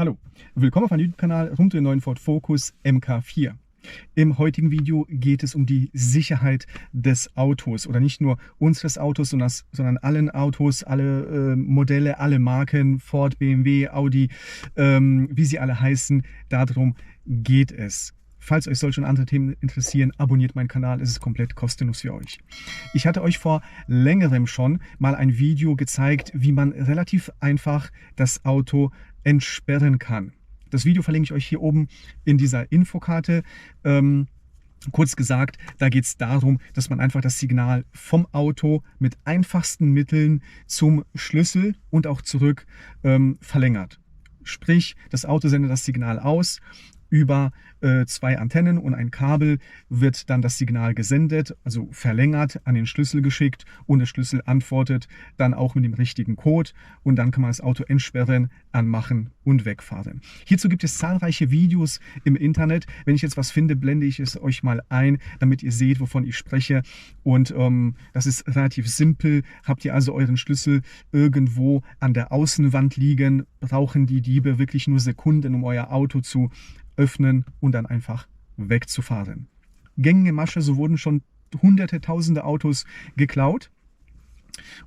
Hallo, willkommen auf meinem YouTube-Kanal rund um den neuen Ford Focus MK4. Im heutigen Video geht es um die Sicherheit des Autos oder nicht nur unseres Autos, sondern allen Autos, alle Modelle, alle Marken, Ford, BMW, Audi, wie sie alle heißen. Darum geht es. Falls euch solche und andere Themen interessieren, abonniert meinen Kanal, es ist komplett kostenlos für euch. Ich hatte euch vor längerem schon mal ein Video gezeigt, wie man relativ einfach das Auto entsperren kann. Das Video verlinke ich euch hier oben in dieser Infokarte. Kurz gesagt, da geht es darum, dass man einfach das Signal vom Auto mit einfachsten Mitteln zum Schlüssel und auch zurück verlängert. Sprich, das Auto sendet das Signal aus. Über zwei Antennen und ein Kabel wird dann das Signal gesendet, also verlängert, an den Schlüssel geschickt und der Schlüssel antwortet dann auch mit dem richtigen Code und dann kann man das Auto entsperren, anmachen und wegfahren. Hierzu gibt es zahlreiche Videos im Internet. Wenn ich jetzt was finde, blende ich es euch mal ein, damit ihr seht, wovon ich spreche. Und das ist relativ simpel. Habt ihr also euren Schlüssel irgendwo an der Außenwand liegen, brauchen die Diebe wirklich nur Sekunden, um euer Auto zu öffnen und dann einfach wegzufahren. Gängige Masche, so wurden schon hunderte, tausende Autos geklaut.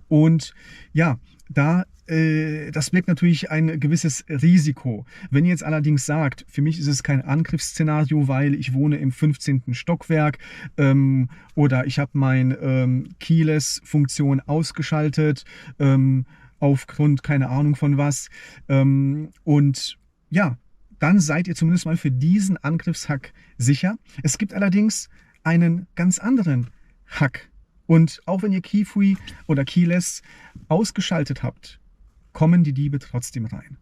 Und ja, das birgt natürlich ein gewisses Risiko. Wenn ihr jetzt allerdings sagt, für mich ist es kein Angriffsszenario, weil ich wohne im 15. Stockwerk oder ich habe meine Keyless-Funktion ausgeschaltet aufgrund keine Ahnung von was und ja, dann seid ihr zumindest mal für diesen Angriffshack sicher. Es gibt allerdings einen ganz anderen Hack. Und auch wenn ihr Key-Free oder Keyless ausgeschaltet habt, kommen die Diebe trotzdem rein.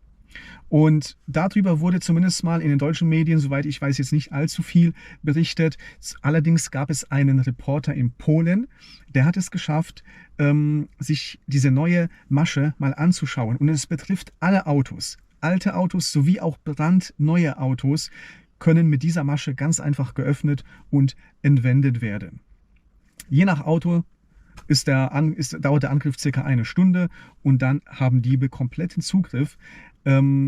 Und darüber wurde zumindest mal in den deutschen Medien, soweit ich weiß, jetzt nicht allzu viel berichtet. Allerdings gab es einen Reporter in Polen, der hat es geschafft, sich diese neue Masche mal anzuschauen. Und es betrifft alle Autos. Alte Autos sowie auch brandneue Autos können mit dieser Masche ganz einfach geöffnet und entwendet werden. Je nach Auto dauert der Angriff ca. 1 Stunde und dann haben Diebe kompletten Zugriff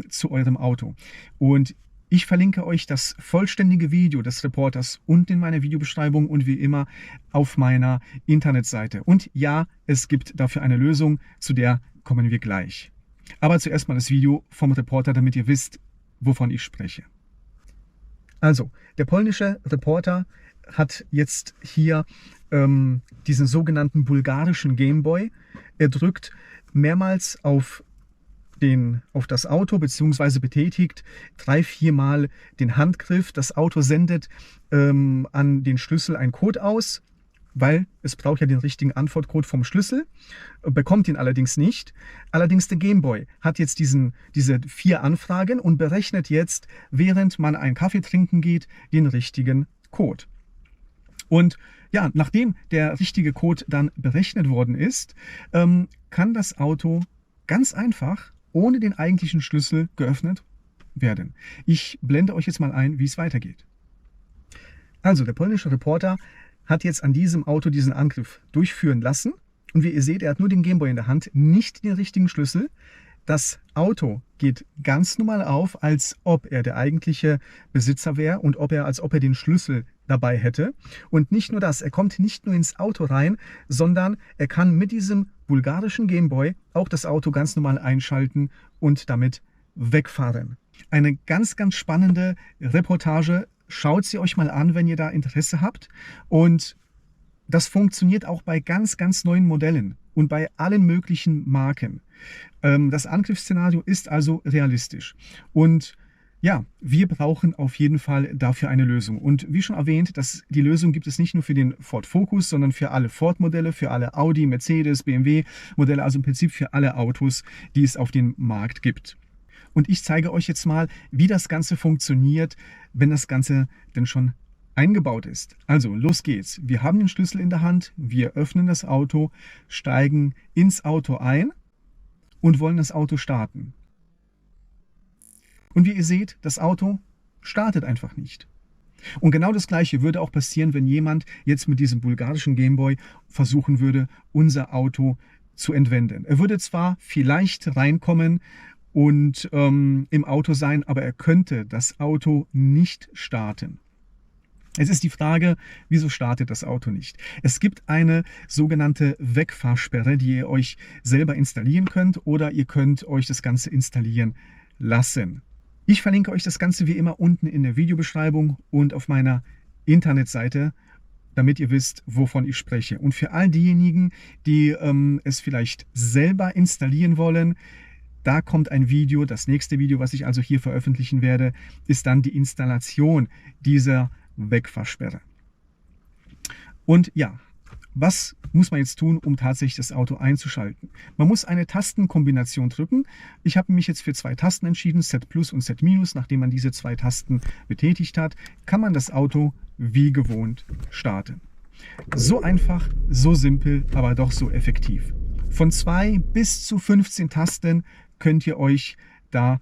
zu eurem Auto. Und ich verlinke euch das vollständige Video des Reporters unten in meiner Videobeschreibung und wie immer auf meiner Internetseite. Und ja, es gibt dafür eine Lösung, zu der kommen wir gleich. Aber zuerst mal das Video vom Reporter, damit ihr wisst, wovon ich spreche. Also, der polnische Reporter hat jetzt hier diesen sogenannten bulgarischen Gameboy. Er drückt mehrmals auf das Auto bzw. betätigt 3-4 Mal den Handgriff. Das Auto sendet an den Schlüssel einen Code aus, weil es braucht ja den richtigen Antwortcode vom Schlüssel, bekommt ihn allerdings nicht. Allerdings der Gameboy hat jetzt diese 4 Anfragen und berechnet jetzt, während man einen Kaffee trinken geht, den richtigen Code. Und ja, nachdem der richtige Code dann berechnet worden ist, kann das Auto ganz einfach ohne den eigentlichen Schlüssel geöffnet werden. Ich blende euch jetzt mal ein, wie es weitergeht. Also der polnische Reporter hat jetzt an diesem Auto diesen Angriff durchführen lassen. Und wie ihr seht, er hat nur den Gameboy in der Hand, nicht den richtigen Schlüssel. Das Auto geht ganz normal auf, als ob er der eigentliche Besitzer wäre und als ob er den Schlüssel dabei hätte. Und nicht nur das, er kommt nicht nur ins Auto rein, sondern er kann mit diesem bulgarischen Gameboy auch das Auto ganz normal einschalten und damit wegfahren. Eine ganz, ganz spannende Reportage. Schaut sie euch mal an, wenn ihr da Interesse habt. Und das funktioniert auch bei ganz, ganz neuen Modellen und bei allen möglichen Marken. Das Angriffsszenario ist also realistisch. Und ja, wir brauchen auf jeden Fall dafür eine Lösung. Und wie schon erwähnt, die Lösung gibt es nicht nur für den Ford Focus, sondern für alle Ford-Modelle, für alle Audi, Mercedes, BMW-Modelle, also im Prinzip für alle Autos, die es auf dem Markt gibt. Und ich zeige euch jetzt mal, wie das Ganze funktioniert, wenn das Ganze denn schon eingebaut ist. Also, los geht's. Wir haben den Schlüssel in der Hand, wir öffnen das Auto, steigen ins Auto ein und wollen das Auto starten. Und wie ihr seht, das Auto startet einfach nicht. Und genau das Gleiche würde auch passieren, wenn jemand jetzt mit diesem bulgarischen Gameboy versuchen würde, unser Auto zu entwenden. Er würde zwar vielleicht reinkommen und im Auto sein, aber er könnte das Auto nicht starten. Es ist die Frage, wieso startet das Auto nicht? Es gibt eine sogenannte Wegfahrsperre, die ihr euch selber installieren könnt, oder ihr könnt euch das Ganze installieren lassen. Ich verlinke euch das Ganze wie immer unten in der Videobeschreibung und auf meiner Internetseite, damit ihr wisst, wovon ich spreche. Und für all diejenigen, die es vielleicht selber installieren wollen, da kommt ein Video. Das nächste Video, was ich also hier veröffentlichen werde, ist dann die Installation dieser Wegfahrsperre. Und ja, was muss man jetzt tun, um tatsächlich das Auto einzuschalten? Man muss eine Tastenkombination drücken. Ich habe mich jetzt für 2 Tasten entschieden, Set Plus und Set Minus. Nachdem man diese 2 Tasten betätigt hat, kann man das Auto wie gewohnt starten. So einfach, so simpel, aber doch so effektiv. Von 2 bis zu 15 Tasten könnt ihr euch da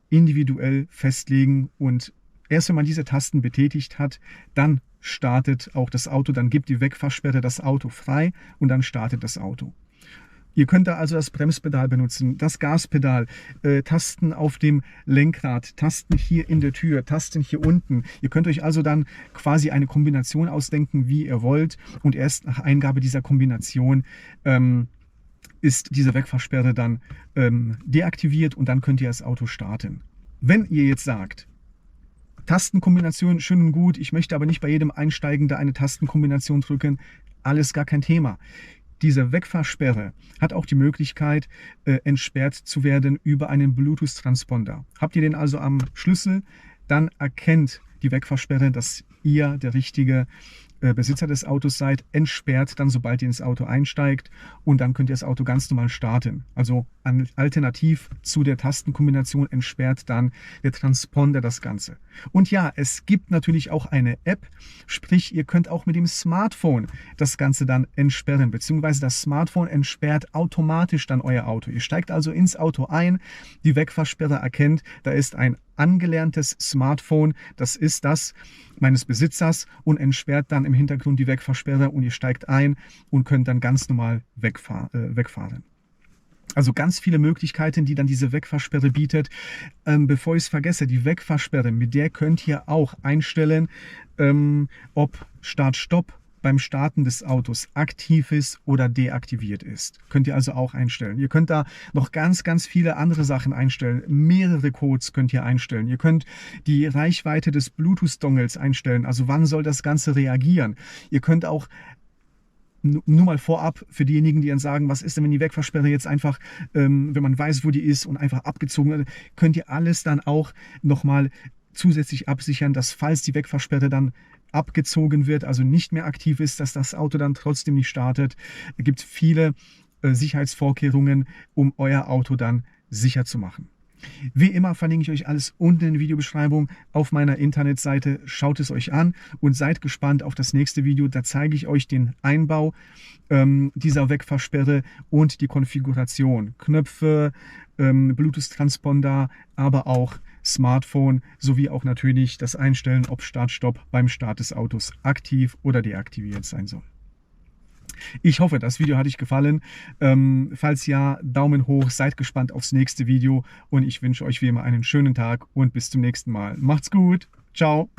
individuell festlegen, und erst wenn man diese Tasten betätigt hat, dann startet auch das Auto, dann gibt die Wegfahrsperre das Auto frei und dann startet das Auto. Ihr könnt da also das Bremspedal benutzen, das Gaspedal, Tasten auf dem Lenkrad, Tasten hier in der Tür, Tasten hier unten. Ihr könnt euch also dann quasi eine Kombination ausdenken, wie ihr wollt, und erst nach Eingabe dieser Kombination ist diese Wegfahrsperre dann deaktiviert und dann könnt ihr das Auto starten. Wenn ihr jetzt sagt, Tastenkombination schön und gut, ich möchte aber nicht bei jedem Einsteigen da eine Tastenkombination drücken, alles gar kein Thema. Diese Wegfahrsperre hat auch die Möglichkeit, entsperrt zu werden über einen Bluetooth-Transponder. Habt ihr den also am Schlüssel, dann erkennt die Wegfahrsperre, dass ihr der richtige Besitzer des Autos seid, entsperrt dann, sobald ihr ins Auto einsteigt, und dann könnt ihr das Auto ganz normal starten. Also alternativ zu der Tastenkombination entsperrt dann der Transponder das Ganze. Und ja, es gibt natürlich auch eine App, sprich ihr könnt auch mit dem Smartphone das Ganze dann entsperren, beziehungsweise das Smartphone entsperrt automatisch dann euer Auto. Ihr steigt also ins Auto ein, die Wegfahrsperre erkennt, da ist ein angelerntes Smartphone, das ist das meines Besitzers, und entsperrt dann im Hintergrund die Wegfahrsperre, und ihr steigt ein und könnt dann ganz normal wegfahren. Also ganz viele Möglichkeiten, die dann diese Wegfahrsperre bietet. Bevor ich es vergesse, die Wegfahrsperre, mit der könnt ihr auch einstellen, ob Start-Stopp beim Starten des Autos aktiv ist oder deaktiviert ist. Könnt ihr also auch einstellen. Ihr könnt da noch ganz, ganz viele andere Sachen einstellen. Mehrere Codes könnt ihr einstellen. Ihr könnt die Reichweite des Bluetooth-Dongles einstellen. Also wann soll das Ganze reagieren? Ihr könnt auch nur mal vorab für diejenigen, die dann sagen, was ist denn, wenn die Wegfahrsperre jetzt einfach, wenn man weiß, wo die ist und einfach abgezogen wird, könnt ihr alles dann auch nochmal zusätzlich absichern, dass falls die Wegfahrsperre dann abgezogen wird, also nicht mehr aktiv ist, dass das Auto dann trotzdem nicht startet. Es gibt viele Sicherheitsvorkehrungen, um euer Auto dann sicher zu machen. Wie immer verlinke ich euch alles unten in der Videobeschreibung auf meiner Internetseite. Schaut es euch an und seid gespannt auf das nächste Video. Da zeige ich euch den Einbau dieser Wegfahrsperre und die Konfiguration. Knöpfe, Bluetooth-Transponder, aber auch Smartphone, sowie auch natürlich das Einstellen, ob Start-Stopp beim Start des Autos aktiv oder deaktiviert sein soll. Ich hoffe, das Video hat euch gefallen. Falls ja, Daumen hoch, seid gespannt aufs nächste Video, und ich wünsche euch wie immer einen schönen Tag und bis zum nächsten Mal. Macht's gut. Ciao.